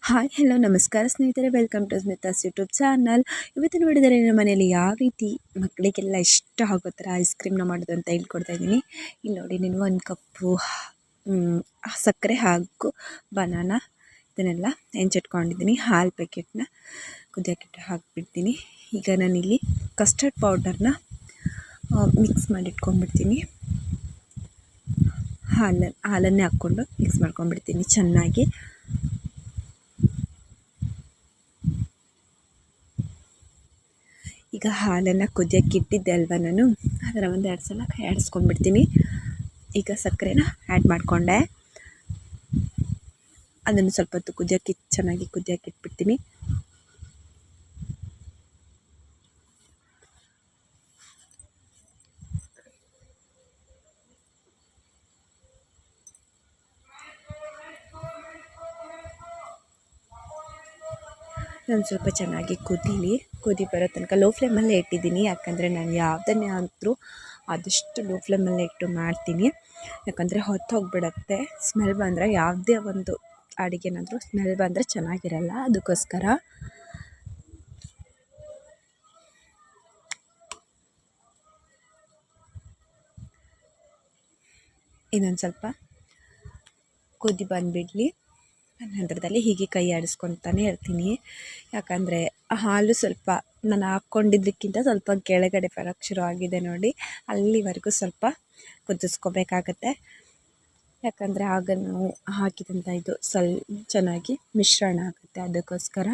Hi hello ನಮಸ್ಕಾರ ಸ್ನೇಹಿತರೆ, welcome to Smita's YouTube channel. ಇವತ್ತಿನ ವಿಡಿಯೋದಲ್ಲಿ ನಮ್ಮ ಮನೆಯಲ್ಲಿ ಯಾವ ರೀತಿ ಮಕ್ಕಳಿಗೆಲ್ಲ ಇಷ್ಟ ಆಗೋ ಥರ ಐಸ್ ಕ್ರೀಮ್ನ ಮಾಡೋದು ಅಂತ ಹೇಳ್ಕೊಡ್ತಾ ಇದ್ದೀನಿ. ಇಲ್ಲಿ ನೋಡಿ, ನೀನು 1 ಕಪ್ಪು ಸಕ್ಕರೆ ಹಾಗೂ ಬನಾನಾ ಇದನ್ನೆಲ್ಲ ಹೆಂಚಿಟ್ಕೊಂಡಿದ್ದೀನಿ. ಹಾಲು ಪ್ಯಾಕೆಟ್ನ ಕುದಿಯೋಕ್ಕಿಟ್ಟು ಹಾಕಿಬಿಡ್ತೀನಿ. ಈಗ ನಾನಿಲ್ಲಿ ಕಸ್ಟರ್ಡ್ ಪೌಡರ್ನ ಮಿಕ್ಸ್ ಮಾಡಿ ಇಟ್ಕೊಂಡ್ಬಿಡ್ತೀನಿ. ಹಾಲನ್ನೇ ಹಾಕ್ಕೊಂಡು ಮಿಕ್ಸ್ ಮಾಡ್ಕೊಂಡ್ಬಿಡ್ತೀನಿ ಚೆನ್ನಾಗಿ. ಈಗ ಹಾಲನ್ನು ಕುದಿಯೋಕ್ಕೆ ಇಟ್ಟಿದ್ದೆ ಅಲ್ವಾ ನಾನು, ಅದರ 1-2 ಸಲ ಕೈ ಆಡಿಸ್ಕೊಂಡ್ಬಿಡ್ತೀನಿ. ಈಗ ಸಕ್ಕರೆನ ಆ್ಯಡ್ ಮಾಡಿಕೊಂಡೆ. ಅದನ್ನು ಸ್ವಲ್ಪ ಹೊತ್ತು ಚೆನ್ನಾಗಿ ಕುದಿಯೋಕ್ಕೆ ಇಟ್ಬಿಡ್ತೀನಿ. ನಾನು ಸ್ವಲ್ಪ ಚೆನ್ನಾಗಿ ಕುದಿ ಬರೋ ತನಕ ಲೋ ಫ್ಲೇಮಲ್ಲೇ ಇಟ್ಟಿದ್ದೀನಿ. ಯಾಕಂದರೆ ನಾನು ಯಾವುದನ್ನೇ ಆದರೂ ಆದಷ್ಟು ಲೋ ಫ್ಲೇಮಲ್ಲೇ ಇಟ್ಟು ಮಾಡ್ತೀನಿ. ಯಾಕಂದರೆ ಹೊತ್ತೋಗ್ಬಿಡತ್ತೆ. ಸ್ಮೆಲ್ ಬಂದರೆ ಯಾವುದೇ ಒಂದು ಅಡುಗೆನಾದರೂ ಸ್ಮೆಲ್ ಬಂದರೆ ಚೆನ್ನಾಗಿರಲ್ಲ. ಅದಕ್ಕೋಸ್ಕರ ಇನ್ನೊಂದು ಸ್ವಲ್ಪ ಕುದಿ ಬಂದುಬಿಡಲಿ. ನಂತರದಲ್ಲಿ ಹೀಗೆ ಕೈ ಆಡಿಸ್ಕೊತಾನೆ ಇರ್ತೀನಿ. ಯಾಕಂದರೆ ಹಾಲು ಸ್ವಲ್ಪ ನಾನು ಹಾಕ್ಕೊಂಡಿದ್ದಕ್ಕಿಂತ ಸ್ವಲ್ಪ ಕೆಳಗಡೆ ಬರೋಕ್ಕೆ ಶುರು ಆಗಿದೆ ನೋಡಿ. ಅಲ್ಲಿವರೆಗೂ ಸ್ವಲ್ಪ ಕುದಿಸ್ಕೋಬೇಕಾಗತ್ತೆ. ಯಾಕಂದರೆ ಆಗ ನಾವು ಹಾಕಿದಂಥ ಇದು ಚೆನ್ನಾಗಿ ಮಿಶ್ರಣ ಆಗುತ್ತೆ. ಅದಕ್ಕೋಸ್ಕರ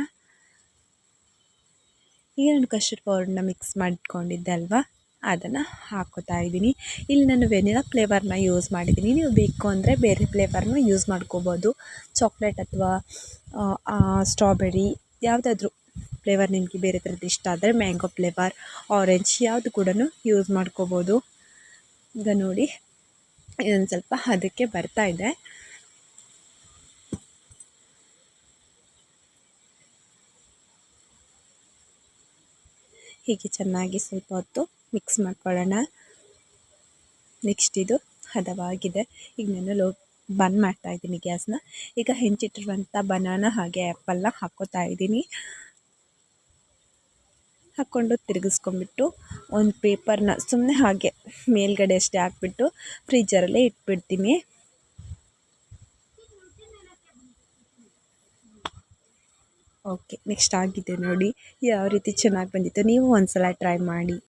ಈಗ ನಾನು ಕಸ್ಟರ್ಡ್ ಪೌಡರ್ನ ಮಿಕ್ಸ್ ಮಾಡಿಟ್ಕೊಂಡಿದ್ದೆ ಅಲ್ವಾ, ಅದನ್ನು ಹಾಕ್ಕೋತಾ ಇದ್ದೀನಿ. ಇಲ್ಲಿ ನಾನು ವೆನಿಲಾ ಫ್ಲೇವರ್ನ ಯೂಸ್ ಮಾಡಿದ್ದೀನಿ. ನೀವು ಬೇಕು ಅಂದರೆ ಬೇರೆ ಫ್ಲೇವರ್ನ ಯೂಸ್ ಮಾಡ್ಕೋಬೋದು. ಚಾಕ್ಲೇಟ್ ಅಥವಾ ಸ್ಟ್ರಾಬೆರಿ ಯಾವುದಾದ್ರೂ ಫ್ಲೇವರ್ ನಿಮಗೆ ಬೇರೆ ಥರದ್ದು ಇಷ್ಟ ಆದರೆ, ಮ್ಯಾಂಗೋ ಫ್ಲೇವರ್, ಆರೆಂಜ್ ಯಾವುದು ಕೂಡ ಯೂಸ್ ಮಾಡ್ಕೋಬೋದು. ಈಗ ನೋಡಿ, ಇದೊಂದು ಸ್ವಲ್ಪ ಅದಕ್ಕೆ ಬರ್ತಾ ಇದೆ. ಹೀಗೆ ಚೆನ್ನಾಗಿ ಸ್ವಲ್ಪ ಹೊತ್ತು ಮಿಕ್ಸ್ ಮಾಡ್ಕೊಳ್ಳೋಣ. ನೆಕ್ಸ್ಟ್ ಇದು ಹದವಾಗಿದೆ. ಈಗ ನಾನು ಬಂದ್ ಮಾಡ್ತಾಯಿದ್ದೀನಿ ಗ್ಯಾಸ್ನ. ಈಗ ಹೆಂಚಿಟ್ಟಿರುವಂಥ ಬನಾನಾ ಹಾಗೆ ಆ್ಯಪಲ್ನ ಹಾಕ್ಕೋತಾ ಇದ್ದೀನಿ. ಹಾಕ್ಕೊಂಡು ತಿರುಗಿಸ್ಕೊಂಬಿಟ್ಟು ಒಂದು ಪೇಪರ್ನ ಸುಮ್ಮನೆ ಹಾಗೆ ಮೇಲ್ಗಡೆ ಅಷ್ಟೇ ಹಾಕ್ಬಿಟ್ಟು ಫ್ರೀಜರಲ್ಲೇ ಇಟ್ಬಿಡ್ತೀನಿ. ಓಕೆ, ನೆಕ್ಸ್ಟ್ ಆಗಿದೆ ನೋಡಿ, ಯಾವ ರೀತಿ ಚೆನ್ನಾಗಿ ಬಂದಿತ್ತು. ನೀವು ಒಂದು ಸಲ ಟ್ರೈ ಮಾಡಿ.